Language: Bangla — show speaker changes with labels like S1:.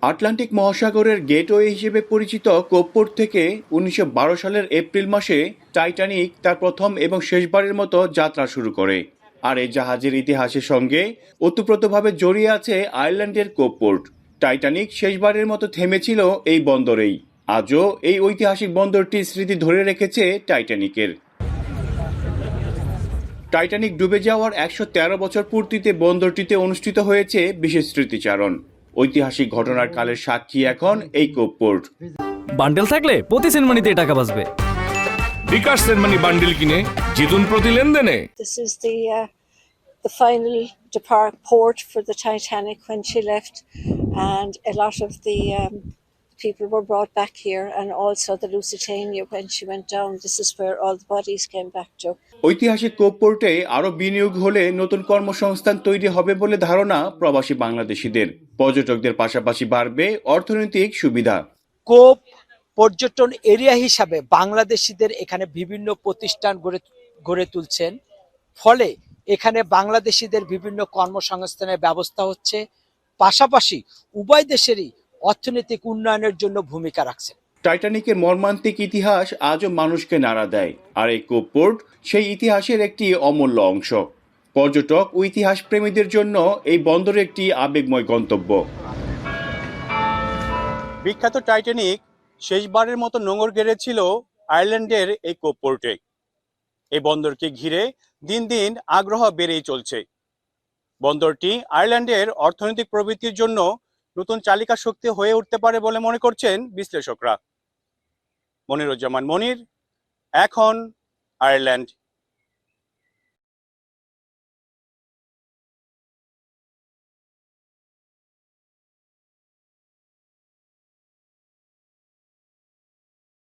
S1: আটলান্টিক মহাসাগরের গেটওয়ে হিসেবে পরিচিত কোপ পোর্ট থেকে ১৯১২ সালের এপ্রিল মাসে টাইটানিক তার প্রথম এবং শেষবারের মতো যাত্রা শুরু করে। আর এই জাহাজের ইতিহাসের সঙ্গে ওতপ্রোতভাবে জড়িয়ে আছে আয়ারল্যান্ডের কোপ পোর্ট। টাইটানিক শেষবারের মতো থেমেছিল এই বন্দরেই। আজও এই ঐতিহাসিক বন্দরটির স্মৃতি ধরে রেখেছে টাইটানিকের। টাইটানিক ডুবে যাওয়ার ১১৩ বছর পূর্তিতে বন্দরটিতে অনুষ্ঠিত হয়েছে বিশেষ স্মৃতিচারণ। ঐতিহাসিক ঘটনার কালের সাক্ষী এখন এই কোপ পোর্ট।
S2: বান্ডেল থাকলে প্রতি সেনমানিতে টাকা বাঁচবে।
S3: বিকাশ সেনমানি বান্ডেল কিনে জিতুন প্রতি লেনদেনে।
S4: This is the final port for the Titanic when she left, and a lot of the people were brought back here, and also the Lusitania when she went down. This is where all the bodies came back to.
S1: ঐতিহাসিক কোপ পোর্টে আরো বিনিয়োগ হলে নতুন কর্মসংস্থান তৈরি হবে বলে ধারণা প্রবাসী বাংলাদেশিদের। পর্যটকদের পাশাপাশি বাড়বে অর্থনৈতিক সুবিধা।
S5: কোপ পর্যটন এরিয়া হিসাবে বাংলাদেশিদের এখানে বিভিন্ন প্রতিষ্ঠান গড়ে তুলছেন, ফলে এখানে বাংলাদেশিদের বিভিন্ন কর্মসংস্থানের ব্যবস্থা হচ্ছে, পাশাপাশি উভয় দেশেরই অর্থনৈতিক উন্নয়নের জন্য ভূমিকা রাখছে।
S1: টাইটানিকের মর্মান্তিক ইতিহাস আজও মানুষকে নাড়া দেয়, আর এই কোপ পোর্ট সেই ইতিহাসের একটি অমূল্য অংশ। পর্যটক ও ইতিহাস প্রেমীদের জন্য এই বন্দর একটি আবেগময় গন্তব্য। বিখ্যাত টাইটানিক শেষবারের মতো নোঙর গেড়েছিল আয়ারল্যান্ডের এই কোপ পোর্টে। এই বন্দরকে ঘিরে দিন দিন আগ্রহ বেড়েই চলছে। বন্দরটি আয়ারল্যান্ডের অর্থনৈতিক প্রবৃদ্ধির জন্য নতুন চালিকা শক্তি হয়ে উঠতে পারে বলে মনে করছেন বিশ্লেষকরা। মনিরুজ্জামান মনির, এখন আয়ারল্যান্ড।